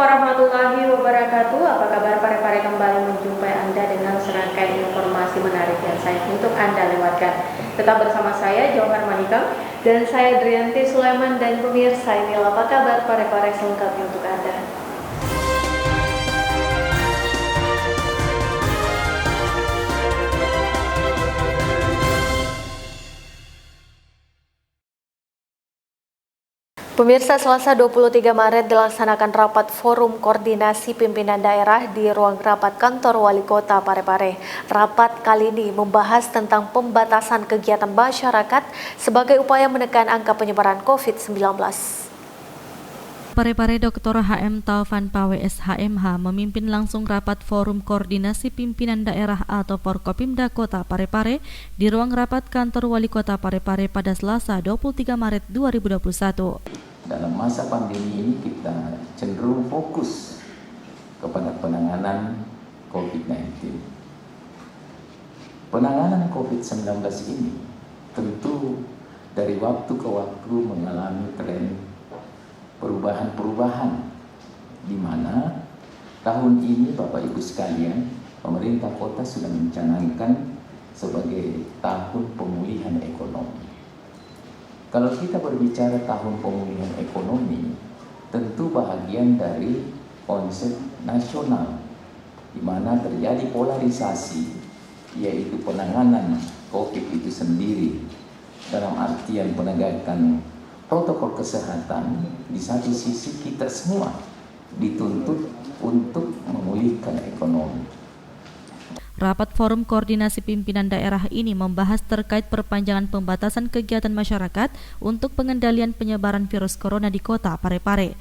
warahmatullahi wabarakatuh. Apa kabar Pare-Pare, kembali menjumpai Anda dengan serangkaian informasi menarik yang saya untuk Anda lewatkan. Tetap bersama saya Johar Manikam dan saya Drianti Sulaiman, dan pemirsa, inilah apa kabar Pare-Pare selengkapnya untuk Anda. Pemirsa, Selasa 23 Maret dilaksanakan rapat forum koordinasi pimpinan daerah di ruang rapat kantor Wali Kota Pare-Pare. Rapat kali ini membahas tentang pembatasan kegiatan masyarakat sebagai upaya menekan angka penyebaran COVID-19. Pare-Pare Dr. HM Taufan Pawe SHMH memimpin langsung rapat forum koordinasi pimpinan daerah atau Forkopimda Kota Pare-Pare di ruang rapat kantor Wali Kota Pare-Pare pada Selasa 23 Maret 2021. Dalam masa pandemi ini kita cenderung fokus kepada penanganan COVID-19. Penanganan COVID-19 ini tentu dari waktu ke waktu mengalami tren perubahan-perubahan, di mana tahun ini Bapak Ibu sekalian, pemerintah kota sudah mencanangkan sebagai tahun pemulihan ekonomi. Kalau kita berbicara tahun pemulihan ekonomi, tentu bahagian dari konsep nasional, di mana terjadi polarisasi, yaitu penanganan COVID itu sendiri dalam artian penegakan protokol kesehatan. Di satu sisi kita semua dituntut untuk memulihkan ekonomi. Rapat forum koordinasi pimpinan daerah ini membahas terkait perpanjangan pembatasan kegiatan masyarakat untuk pengendalian penyebaran virus corona di Kota Pare-Pare.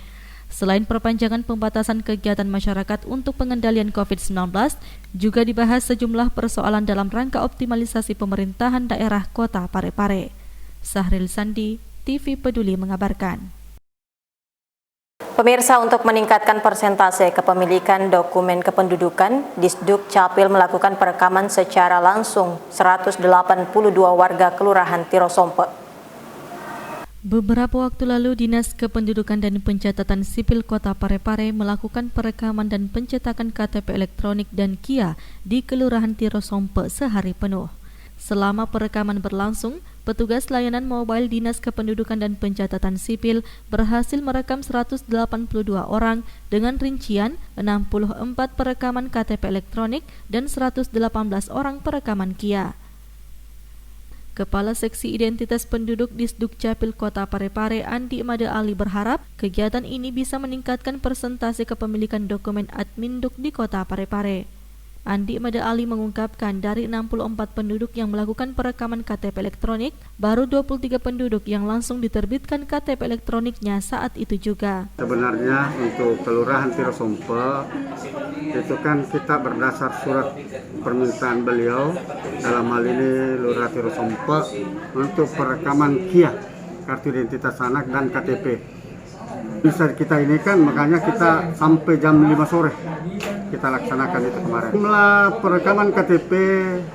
Selain perpanjangan pembatasan kegiatan masyarakat untuk pengendalian COVID-19, juga dibahas sejumlah persoalan dalam rangka optimalisasi pemerintahan daerah Kota Pare-Pare. Sahril Sandi, TV Peduli mengabarkan. Pemirsa, untuk meningkatkan persentase kepemilikan dokumen kependudukan, Disduk Capil melakukan perekaman secara langsung 182 warga Kelurahan Tirosompe. Beberapa waktu lalu, Dinas Kependudukan dan Pencatatan Sipil Kota Pare-Pare melakukan perekaman dan pencetakan KTP elektronik dan KIA di Kelurahan Tirosompe sehari penuh. Selama perekaman berlangsung, petugas layanan mobile Dinas Kependudukan dan Pencatatan Sipil berhasil merekam 182 orang dengan rincian 64 perekaman KTP elektronik dan 118 orang perekaman KIA. Kepala Seksi Identitas Penduduk Disduk Capil Kota Pare-Pare Andi Made Ali berharap kegiatan ini bisa meningkatkan persentase kepemilikan dokumen Adminduk di Kota Pare-Pare. Andi Made Ali mengungkapkan dari 64 penduduk yang melakukan perekaman KTP elektronik, baru 23 penduduk yang langsung diterbitkan KTP elektroniknya saat itu juga. Sebenarnya untuk Kelurahan Tirosompe itu kan kita berdasar surat permintaan beliau, dalam hal ini Lurah Tirosompe, untuk perekaman KIA, kartu identitas anak dan KTP. Bisa kita ini kan, makanya kita sampai jam 5 sore kita laksanakan itu kemarin. Jumlah perekaman KTP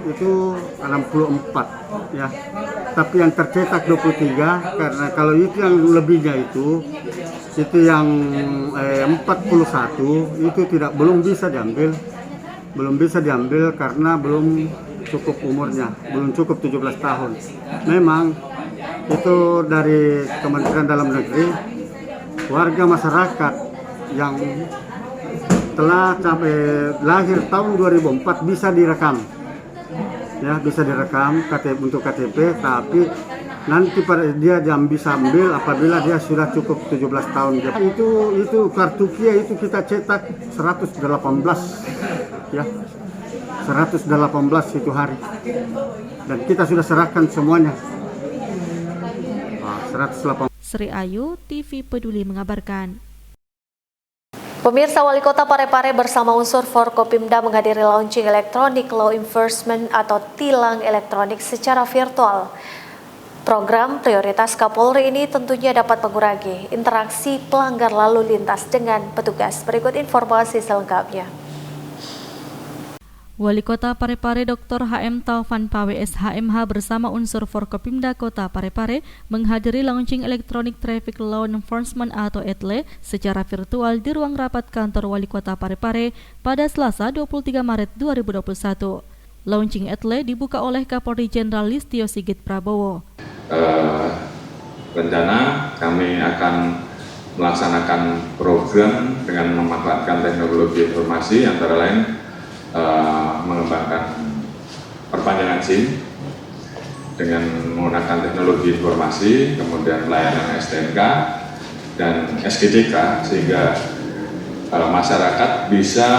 itu 64 ya. Tapi yang tercetak 23, karena kalau itu yang lebihnya itu yang 41 itu belum bisa diambil. Belum bisa diambil karena belum cukup umurnya, belum cukup 17 tahun. Memang itu dari Kementerian Dalam Negeri, warga masyarakat yang telah sampai lahir tahun 2004 bisa direkam, ya bisa direkam KTP untuk KTP, tapi nanti pada dia bisa ambil apabila dia sudah cukup 17 tahun. Itu kartu KIA itu kita cetak 118, ya 118 itu hari, dan kita sudah serahkan semuanya. 118. Sri Ayu, TV Peduli mengabarkan. Pemirsa, Wali Kota Pare-Pare bersama unsur Forkopimda menghadiri launching Electronic Law Enforcement atau tilang elektronik secara virtual. Program prioritas Kapolri ini tentunya dapat mengurangi interaksi pelanggar lalu lintas dengan petugas. Berikut informasi selengkapnya. Wali Kota Parepare Dr. HM Taufan PWS HMH bersama unsur Forkopimda Kota Parepare menghadiri launching Electronic Traffic Law Enforcement atau ETLE secara virtual di ruang rapat kantor Wali Kota Parepare pada Selasa 23 Maret 2021. Launching ETLE dibuka oleh Kapolri Jenderal Listio Sigit Prabowo. Rencana kami akan melaksanakan program dengan memanfaatkan teknologi informasi antara lain mengembangkan perpanjangan SIM dengan menggunakan teknologi informasi, kemudian layanan STNK dan SGDK sehingga masyarakat bisa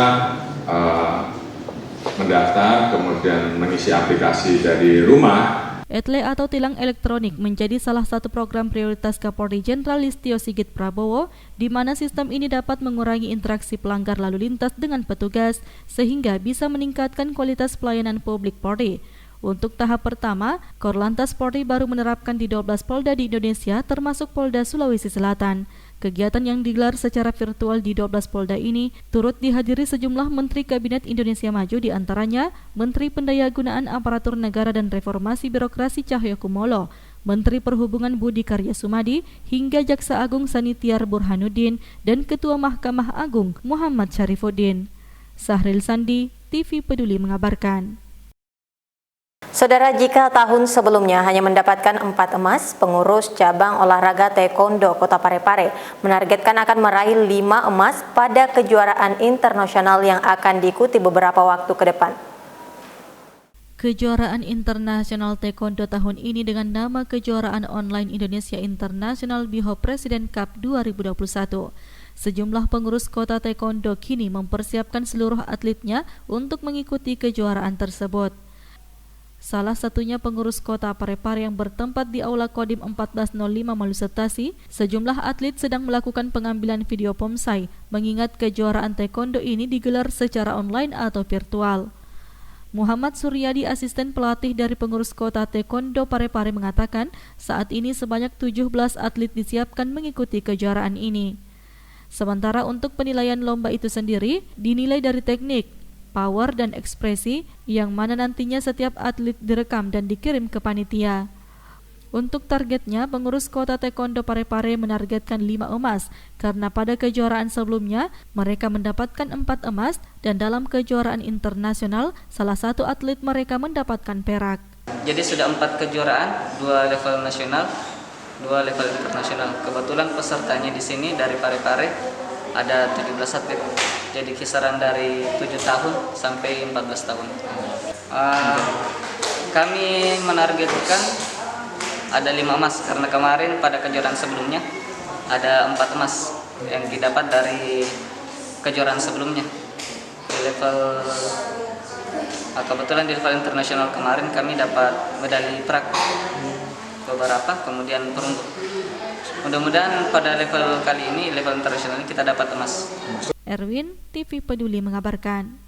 mendaftar kemudian mengisi aplikasi dari rumah. ETLE atau tilang elektronik menjadi salah satu program prioritas Kapolri Jenderal Listio Sigit Prabowo, di mana sistem ini dapat mengurangi interaksi pelanggar lalu lintas dengan petugas, sehingga bisa meningkatkan kualitas pelayanan publik Polri. Untuk tahap pertama, Korlantas Polri baru menerapkan di 12 Polda di Indonesia, termasuk Polda Sulawesi Selatan. Kegiatan yang digelar secara virtual di 12 Polda ini turut dihadiri sejumlah Menteri Kabinet Indonesia Maju, di antaranya Menteri Pendayagunaan Aparatur Negara dan Reformasi Birokrasi Cahyokumolo, Menteri Perhubungan Budi Karya Sumadi, hingga Jaksa Agung Sanitiar Burhanuddin dan Ketua Mahkamah Agung Muhammad Syarifuddin. Sahril Sandi, TV Peduli mengabarkan. Saudara, jika tahun sebelumnya hanya mendapatkan 4 emas, pengurus cabang olahraga Taekwondo Kota Parepare menargetkan akan meraih 5 emas pada kejuaraan internasional yang akan diikuti beberapa waktu ke depan. Kejuaraan internasional Taekwondo tahun ini dengan nama Kejuaraan Online Indonesia International Biho Presiden Cup 2021. Sejumlah pengurus kota Taekwondo kini mempersiapkan seluruh atletnya untuk mengikuti kejuaraan tersebut. Salah satunya pengurus kota Parepare yang bertempat di Aula Kodim 1405 Malusetasi, sejumlah atlet sedang melakukan pengambilan video pomsai, mengingat kejuaraan taekwondo ini digelar secara online atau virtual. Muhammad Suryadi, asisten pelatih dari pengurus kota Taekwondo Parepare, mengatakan saat ini sebanyak 17 atlet disiapkan mengikuti kejuaraan ini. Sementara untuk penilaian lomba itu sendiri dinilai dari teknik, power dan ekspresi, yang mana nantinya setiap atlet direkam dan dikirim ke panitia. Untuk targetnya, pengurus kota Taekwondo Parepare menargetkan 5 emas, karena pada kejuaraan sebelumnya mereka mendapatkan 4 emas, dan dalam kejuaraan internasional salah satu atlet mereka mendapatkan perak. Jadi sudah 4 kejuaraan, 2 level nasional, 2 level internasional. Kebetulan pesertanya di sini dari Parepare ada 17 atlet. Jadi kisaran dari 7 tahun sampai 14 tahun. Kami menargetkan ada 5 emas, karena kemarin pada kejuaraan sebelumnya ada 4 emas yang didapat dari kejuaraan sebelumnya. Di level kebetulan di level internasional kemarin kami dapat medali perak beberapa, kemudian perunggu. Mudah-mudahan pada level kali ini, level internasional ini kita dapat emas. Erwin, TV Peduli mengabarkan.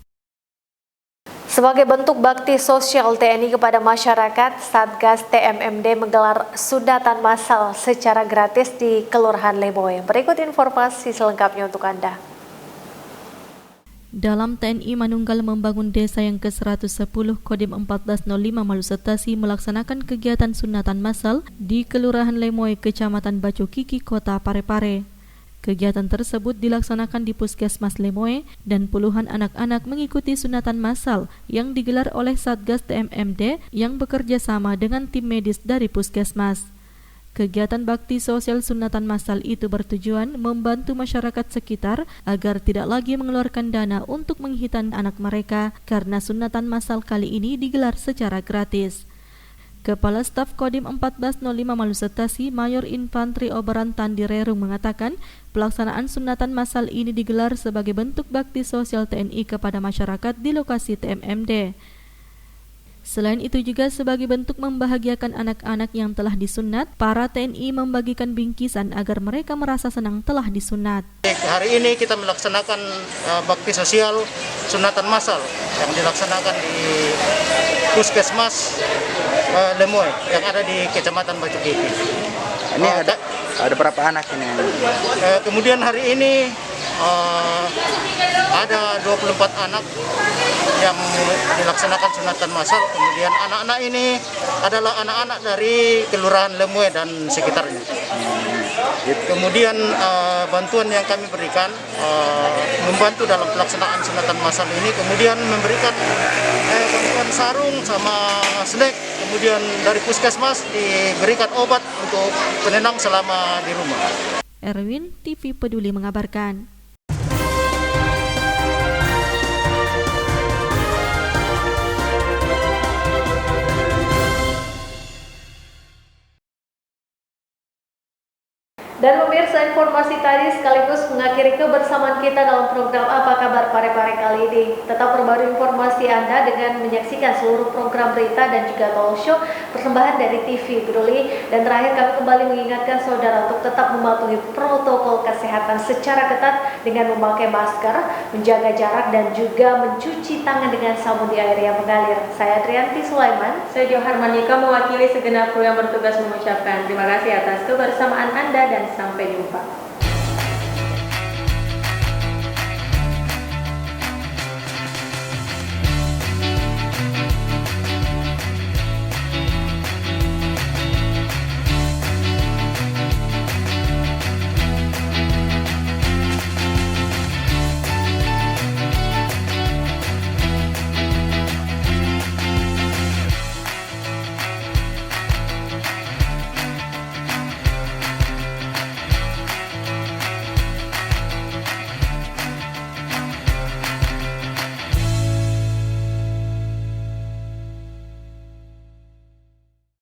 Sebagai bentuk bakti sosial TNI kepada masyarakat, Satgas TMMD menggelar sunatan massal secara gratis di Kelurahan Lemoy. Berikut informasi selengkapnya untuk Anda. Dalam TNI Manunggal membangun desa yang ke-110 Kodim 1405 Malusetasi melaksanakan kegiatan sunatan massal di Kelurahan Lemoy, Kecamatan Bacokiki, Kota Parepare. Kegiatan tersebut dilaksanakan di Puskesmas Lemoy dan puluhan anak-anak mengikuti sunatan massal yang digelar oleh Satgas TMMD yang bekerja sama dengan tim medis dari Puskesmas. Kegiatan bakti sosial sunatan massal itu bertujuan membantu masyarakat sekitar agar tidak lagi mengeluarkan dana untuk menghitan anak mereka karena sunatan massal kali ini digelar secara gratis. Kepala Staf Kodim 1405 Malusetasi, Mayor Infantri Obaran Tandirerung mengatakan pelaksanaan sunatan massal ini digelar sebagai bentuk bakti sosial TNI kepada masyarakat di lokasi TMMD. Selain itu juga sebagai bentuk membahagiakan anak-anak yang telah disunat, para TNI membagikan bingkisan agar mereka merasa senang telah disunat. Hari ini kita melaksanakan bakti sosial sunatan massal yang dilaksanakan di Puskesmas Lemoy yang ada di Kecamatan Bacokiki. Ini ada berapa anak ini? Kemudian hari ini ada 24 anak yang dilaksanakan sunatan massal. Kemudian anak-anak ini adalah anak-anak dari Kelurahan Lemoe dan sekitarnya. Kemudian bantuan yang kami berikan membantu dalam pelaksanaan sunatan massal ini, kemudian memberikan bantuan sarung sama snack, kemudian dari puskesmas diberikan obat untuk penenang selama di rumah. Erwin, TV Peduli mengabarkan. Dan pemirsa, informasi tadi sekaligus mengakhiri kebersamaan kita dalam program Apa Kabar Parepare kali ini. Tetap perbarui informasi Anda dengan menyaksikan seluruh program berita dan juga talk show persembahan dari TV Peduli. Dan terakhir kami kembali mengingatkan saudara untuk tetap mematuhi protokol kesehatan secara ketat dengan memakai masker, menjaga jarak dan juga mencuci tangan dengan sabun di air yang mengalir. Saya Adrianti Sulaiman. Saya Johar Manika mewakili segenap kru yang bertugas mengucapkan terima kasih atas kebersamaan Anda dan sampai jumpa.